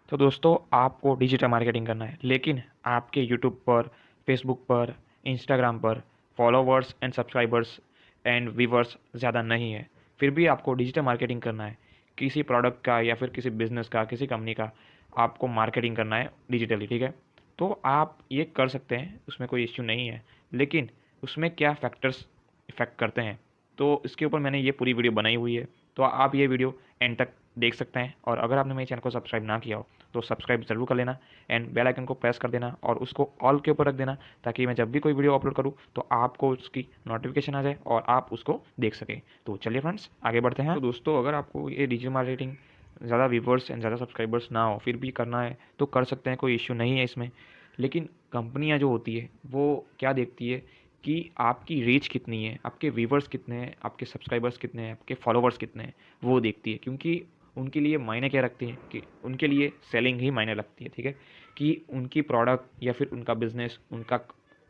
तो दोस्तों आपको डिजिटल मार्केटिंग करना है, लेकिन आपके यूट्यूब पर, फेसबुक पर, इंस्टाग्राम पर followers and subscribers and viewers ज़्यादा नहीं है। फिर भी आपको डिजिटल मार्केटिंग करना है, किसी प्रोडक्ट का या फिर किसी बिजनेस का, किसी कंपनी का आपको मार्केटिंग करना है डिजिटली, ठीक है। तो आप ये कर सकते हैं, उसमें कोई इश्यू नहीं है, लेकिन उसमें क्या फैक्टर्स इफ़ेक्ट करते हैं, तो इसके ऊपर मैंने ये पूरी वीडियो बनाई हुई है। तो आप ये वीडियो एंड तक देख सकते हैं, और अगर आपने मेरे चैनल को सब्सक्राइब ना किया हो तो सब्सक्राइब ज़रूर कर लेना एंड बेल आइकन को प्रेस कर देना और उसको ऑल के ऊपर रख देना, ताकि मैं जब भी कोई वीडियो अपलोड करूँ तो आपको उसकी नोटिफिकेशन आ जाए और आप उसको देख सकें। तो चलिए फ्रेंड्स, आगे बढ़ते हैं। तो दोस्तों, अगर आपको ये डिजिटल मार्केटिंग ज़्यादा व्यूवर्स एंड ज़्यादा सब्सक्राइबर्स ना हो फिर भी करना है तो कर सकते हैं, कोई इश्यू नहीं है इसमें। लेकिन कंपनियां जो होती है वो क्या देखती है कि आपकी रीच कितनी है, आपके व्यूवर्स कितने हैं, आपके सब्सक्राइबर्स कितने हैं, आपके फॉलोवर्स कितने हैं, वो देखती है। क्योंकि उनके लिए मायने क्या रखती हैं कि उनके लिए सेलिंग ही मायने रखती है, ठीक है। कि उनकी प्रोडक्ट या फिर उनका बिजनेस, उनका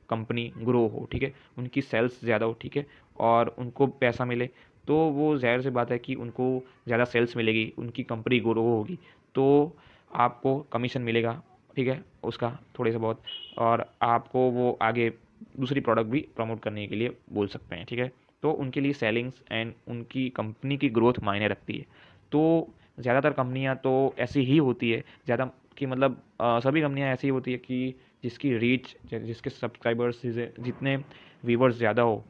कंपनी ग्रो हो, ठीक है, उनकी सेल्स ज़्यादा हो, ठीक है, और उनको पैसा मिले। तो वो ज़ाहिर सी बात है कि उनको ज़्यादा सेल्स मिलेगी, उनकी कंपनी ग्रो होगी, तो आपको कमीशन मिलेगा, ठीक है, उसका थोड़े से बहुत। और आपको वो आगे दूसरी प्रोडक्ट भी प्रमोट करने के लिए बोल सकते हैं, ठीक है। तो उनके लिए सेलिंग्स एंड उनकी कंपनी की ग्रोथ मायने रखती है। तो ज़्यादातर कंपनियां तो ऐसी ही होती है, ज़्यादा कि मतलब सभी कंपनियां ऐसी होती है कि जिसकी रीच, जिसके सब्सक्राइबर्स जितने व्यूवर्स ज़्यादा हो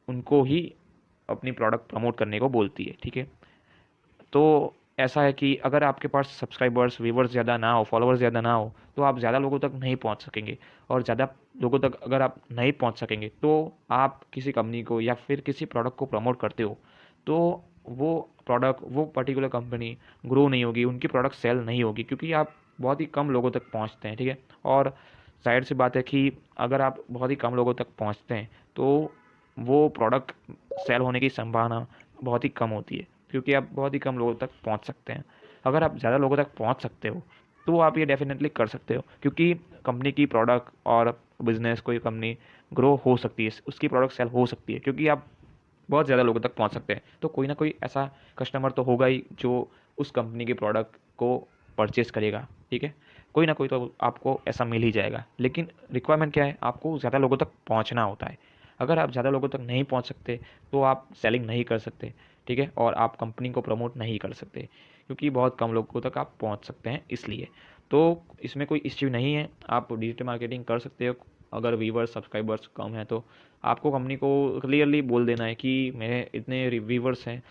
उनको ही अपनी प्रोडक्ट प्रमोट करने को बोलती है, ठीक है। तो ऐसा है कि अगर आपके पास सब्सक्राइबर्स, व्यूवर्स ज़्यादा ना हो, फॉलोवर्स ज़्यादा ना हो, तो आप ज़्यादा लोगों तक नहीं पहुंच सकेंगे। और ज़्यादा लोगों तक अगर आप नहीं पहुंच सकेंगे तो आप किसी कंपनी को या फिर किसी प्रोडक्ट को प्रमोट करते हो तो वो प्रोडक्ट, वो पर्टिकुलर कंपनी ग्रो नहीं होगी, उनकी प्रोडक्ट सेल नहीं होगी, क्योंकि आप बहुत ही कम लोगों तक पहुँचते हैं, ठीक है। और जाहिर सी बात है कि अगर आप बहुत ही कम लोगों तक पहुँचते हैं तो वो प्रोडक्ट सेल होने की संभावना बहुत ही कम होती है, क्योंकि आप बहुत ही कम लोगों तक पहुंच सकते हैं। अगर आप ज़्यादा लोगों तक पहुंच सकते हो तो आप ये डेफिनेटली कर सकते हो, क्योंकि कंपनी की प्रोडक्ट और बिजनेस, कोई कंपनी ग्रो हो सकती है, उसकी प्रोडक्ट सेल हो सकती है, क्योंकि आप बहुत ज़्यादा लोगों तक पहुंच सकते हैं। तो कोई ना कोई ऐसा कस्टमर तो होगा ही जो उस कंपनी के प्रोडक्ट को परचेस करेगा, ठीक है। कोई ना कोई तो आपको ऐसा मिल ही जाएगा, लेकिन रिक्वायरमेंट क्या है, आपको ज़्यादा लोगों तक पहुंचना होता है। अगर आप ज़्यादा लोगों तक नहीं पहुंच सकते तो आप सेलिंग नहीं कर सकते, ठीक है, और आप कंपनी को प्रमोट नहीं कर सकते, क्योंकि बहुत कम लोगों तक आप पहुंच सकते हैं इसलिए। तो इसमें कोई इश्यू नहीं है, आप डिजिटल मार्केटिंग कर सकते हो। अगर व्यूवर्स, सब्सक्राइबर्स कम है तो आपको कंपनी को क्लियरली बोल देना है कि मेरे इतने व्यूवर्स हैं,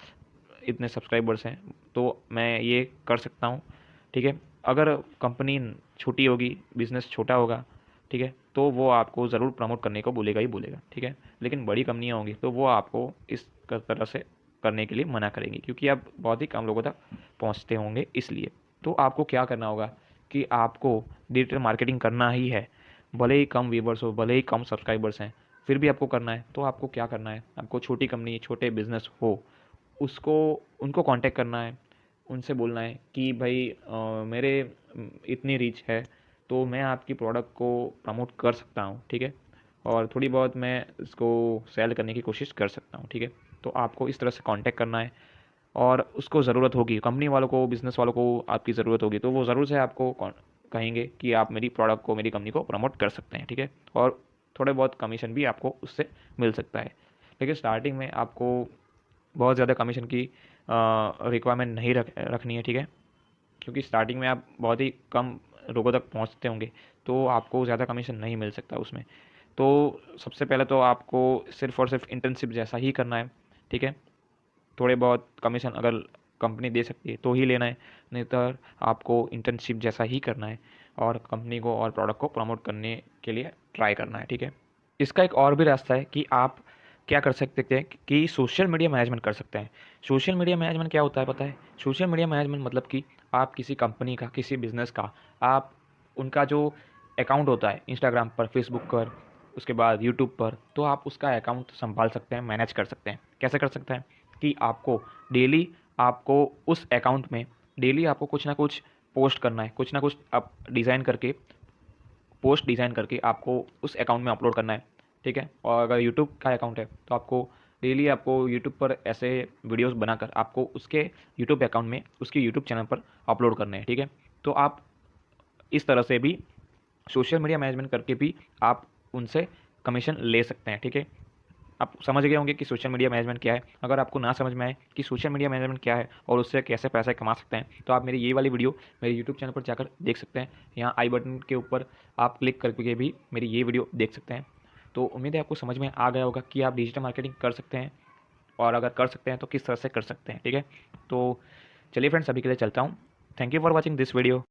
इतने सब्सक्राइबर्स हैं, तो मैं ये कर सकता हूँ, ठीक है। अगर कंपनी छोटी होगी, बिजनेस छोटा होगा, ठीक है, तो वो आपको ज़रूर प्रमोट करने को बोलेगा ही बोलेगा, ठीक है। लेकिन बड़ी कंपनियाँ होंगी तो वो आपको इस तरह से करने के लिए मना करेंगी, क्योंकि आप बहुत ही कम लोगों तक पहुँचते होंगे इसलिए। तो आपको क्या करना होगा कि आपको डिजिटल मार्केटिंग करना ही है, भले ही कम व्यूवर्स हो, भले ही कम सब्सक्राइबर्स हैं, फिर भी आपको करना है। तो आपको क्या करना है, आपको छोटी कंपनी, छोटे बिजनेस हो, उसको उनको कांटेक्ट करना है, उनसे बोलना है कि भाई मेरे इतनी रीच है तो मैं आपकी प्रोडक्ट को प्रमोट कर सकता हूँ, ठीक है, और थोड़ी बहुत मैं इसको सेल करने की कोशिश कर सकता हूँ, ठीक है। तो आपको इस तरह से कांटेक्ट करना है, और उसको ज़रूरत होगी, कंपनी वालों को, बिज़नेस वालों को आपकी ज़रूरत होगी, तो वो ज़रूर से आपको कहेंगे कि आप मेरी प्रोडक्ट को, मेरी कंपनी को प्रमोट कर सकते हैं, ठीक है। और थोड़े बहुत कमीशन भी आपको उससे मिल सकता है। लेकिन स्टार्टिंग में आपको बहुत ज़्यादा कमीशन की रिक्वायरमेंट नहीं रखनी है, ठीक है, क्योंकि स्टार्टिंग में आप बहुत ही कम लोगों तक पहुंचते होंगे तो आपको ज़्यादा कमीशन नहीं मिल सकता उसमें। तो सबसे पहले तो आपको सिर्फ़ और सिर्फ इंटर्नशिप जैसा ही करना है, ठीक है। थोड़े बहुत कमीशन अगर कंपनी दे सकती है तो ही लेना है, नहीं तो आपको इंटर्नशिप जैसा ही करना है और कंपनी को और प्रोडक्ट को प्रमोट करने के लिए ट्राई करना है, ठीक है। इसका एक और भी रास्ता है कि आप क्या कर सकते हैं कि सोशल मीडिया मैनेजमेंट कर सकते हैं। सोशल मीडिया मैनेजमेंट क्या होता है पता है? सोशल मीडिया मैनेजमेंट मतलब कि आप किसी कंपनी का, किसी बिजनेस का, आप उनका जो अकाउंट होता है इंस्टाग्राम पर, फेसबुक पर, उसके बाद यूट्यूब पर, तो आप उसका अकाउंट संभाल सकते हैं, मैनेज कर सकते हैं। कैसे कर सकते हैं कि आपको डेली, आपको उस अकाउंट में डेली आपको कुछ ना कुछ पोस्ट करना है, कुछ ना कुछ आप डिज़ाइन करके, पोस्ट डिज़ाइन करके आपको उस अकाउंट में अपलोड करना है, ठीक है। और अगर यूट्यूब का अकाउंट है तो आपको डेली, आपको यूट्यूब पर ऐसे वीडियोस बनाकर आपको उसके यूट्यूब अकाउंट में, उसके यूट्यूब चैनल पर अपलोड करने हैं, ठीक है। तो आप इस तरह से भी सोशल मीडिया मैनेजमेंट करके भी आप उनसे कमीशन ले सकते हैं। ठीक है, आप समझ गए होंगे कि सोशल मीडिया मैनेजमेंट क्या है। अगर आपको ना समझ में आए कि सोशल मीडिया मैनेजमेंट क्या है और उससे कैसे पैसे कमा सकते हैं, तो आप मेरी ये वाली वीडियो मेरे यूट्यूब चैनल पर जाकर देख सकते हैं। यहाँ आई बटन के ऊपर आप क्लिक करके भी मेरी ये वीडियो देख सकते हैं। तो उम्मीद है आपको समझ में आ गया होगा कि आप डिजिटल मार्केटिंग कर सकते हैं, और अगर कर सकते हैं तो किस तरह से कर सकते हैं। ठीक है, तो चलिए फ्रेंड्स, अभी के लिए चलता हूँ। Thank you for watching this video.